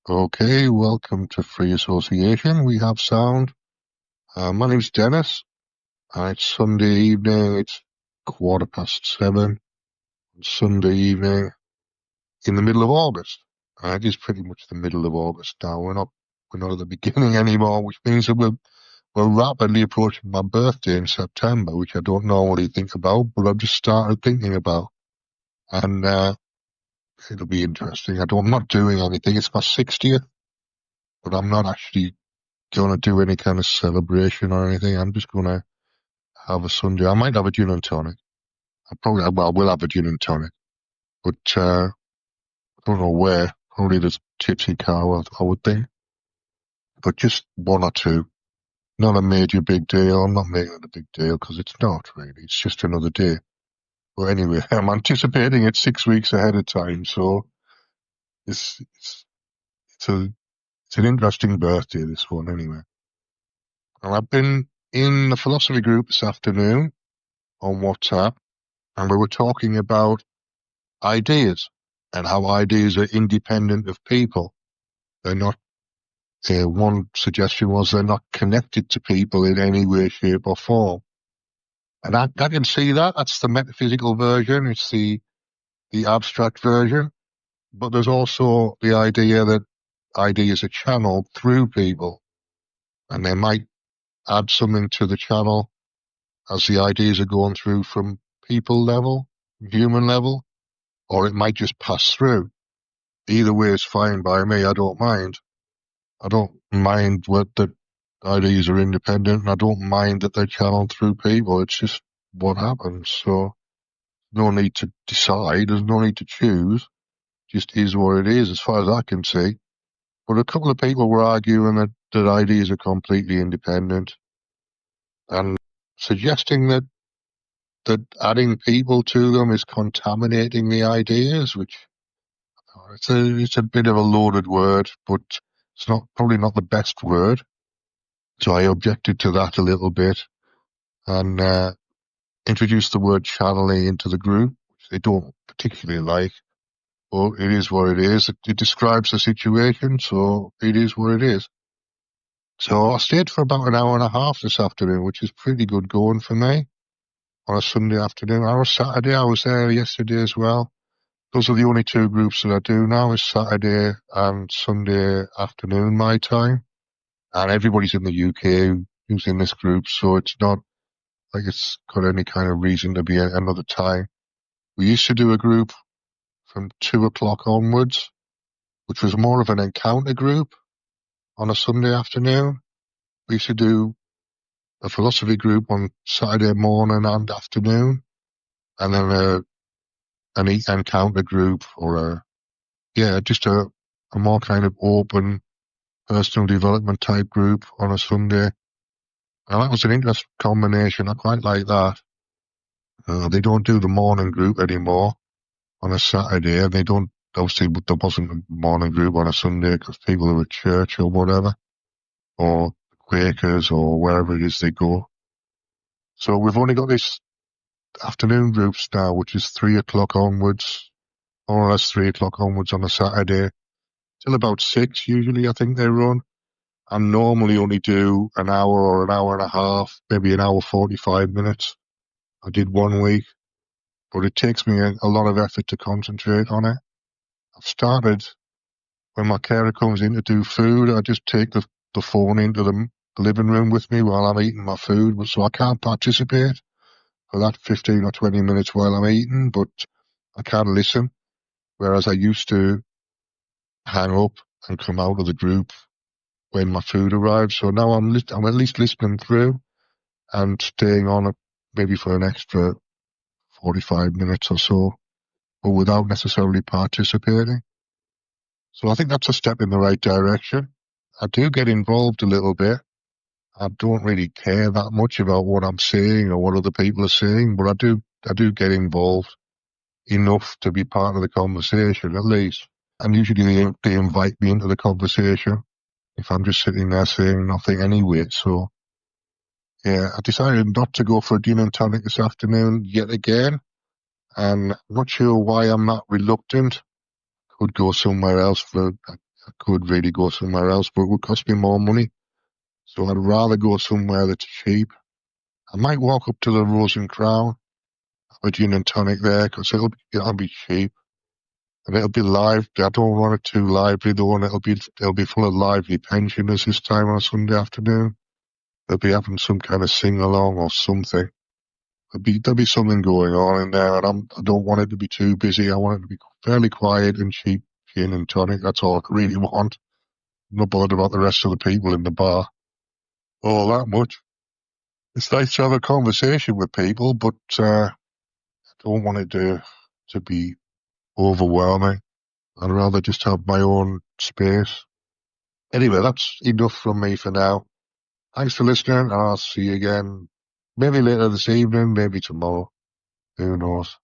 Okay, welcome to Free Association. We have sound. My name's Dennis, and it's Sunday evening. It's 7:15 on Sunday evening in the middle of August. It is pretty much the middle of August now. We're not at the beginning anymore, which means that we're rapidly approaching my birthday in September, which I don't normally think about, but I've just started thinking about. And it'll be interesting. I'm not doing anything. It's my 60th, but I'm not actually going to do any kind of celebration or anything. I'm just going to have a Sunday. I might have a gin and tonic. I will have a gin and tonic, but I don't know where. Probably the Tipsy Cow, I would think. But just one or two. Not a major big deal. I'm not making it a big deal because it's not really. It's just another day. But anyway, I'm anticipating it 6 weeks ahead of time, so it's an interesting birthday, this one, anyway. And I've been in the philosophy group this afternoon on WhatsApp, and we were talking about ideas and how ideas are independent of people. They're not, one suggestion was they're not connected to people in any way, shape or form. And I can see that. That's the metaphysical version. It's the abstract version. But there's also the idea that ideas are channeled through people, and they might add something to the channel as the ideas are going through from people level, human level, or it might just pass through. Either way is fine by me. I don't mind. I don't mind what the ideas are independent, and I don't mind that they're channeled through people. It's just what happens. So no need to decide. There's no need to choose. Just is what it is, as far as I can see. But a couple of people were arguing that ideas are completely independent and suggesting that adding people to them is contaminating the ideas, which it's a bit of a loaded word, but it's probably not the best word. So I objected to that a little bit and introduced the word channeling into the group, which they don't particularly like. But it is what it is. It describes the situation, so it is what it is. So I stayed for about an hour and a half this afternoon, which is pretty good going for me on a Sunday afternoon. I was Saturday. I was there yesterday as well. Those are the only two groups that I do now, is Saturday and Sunday afternoon my time. And everybody's in the UK who's in this group, so it's not like it's got any kind of reason to be another time. We used to do a group from 2 o'clock onwards, which was more of an encounter group on a Sunday afternoon. We used to do a philosophy group on Saturday morning and afternoon, and then an encounter group or just a more kind of open personal development type group on a Sunday. And that was an interesting combination. I quite like that. They don't do the morning group anymore on a Saturday, and they don't, obviously there wasn't a morning group on a Sunday because people are at church or whatever, or Quakers or wherever it is they go. So we've only got this afternoon groups now, which is 3 o'clock onwards, more or less 3 o'clock onwards on a Saturday, till about 6 usually, I think they run. I normally only do an hour or an hour and a half, maybe an hour 45 minutes. I did 1 week, but it takes me a lot of effort to concentrate on it. I've started, when my carer comes in to do food, I just take the phone into the living room with me while I'm eating my food, so I can't participate for that 15 or 20 minutes while I'm eating, but I can listen, whereas I used to hang up and come out of the group when my food arrives. So now I'm at least listening through and staying on it maybe for an extra 45 minutes or so, but without necessarily participating. So I think that's a step in the right direction. I do get involved a little bit. I don't really care that much about what I'm saying or what other people are saying, but I do get involved enough to be part of the conversation, at least. And usually they invite me into the conversation if I'm just sitting there saying nothing anyway. So yeah, I decided not to go for a gin and tonic this afternoon yet again. And I'm not sure why I'm not reluctant. Could go somewhere else for I could really go somewhere else, but it would cost me more money. So I'd rather go somewhere that's cheap. I might walk up to the Rose and Crown, have a gin and tonic there, because it'll be cheap. And it'll be live. I don't want it too lively though, and it'll be full of lively pensioners this time on a Sunday afternoon. They'll be having some kind of sing along or something. There'll be something going on in there, and I don't want it to be too busy. I want it to be fairly quiet and cheap gin and tonic. That's all I really want. I'm not bothered about the rest of the people in the bar all that much. It's nice to have a conversation with people, but I don't want it to be overwhelming. I'd rather just have my own space. Anyway, that's enough from me for now. Thanks for listening, and I'll see you again maybe later this evening, maybe tomorrow. Who knows?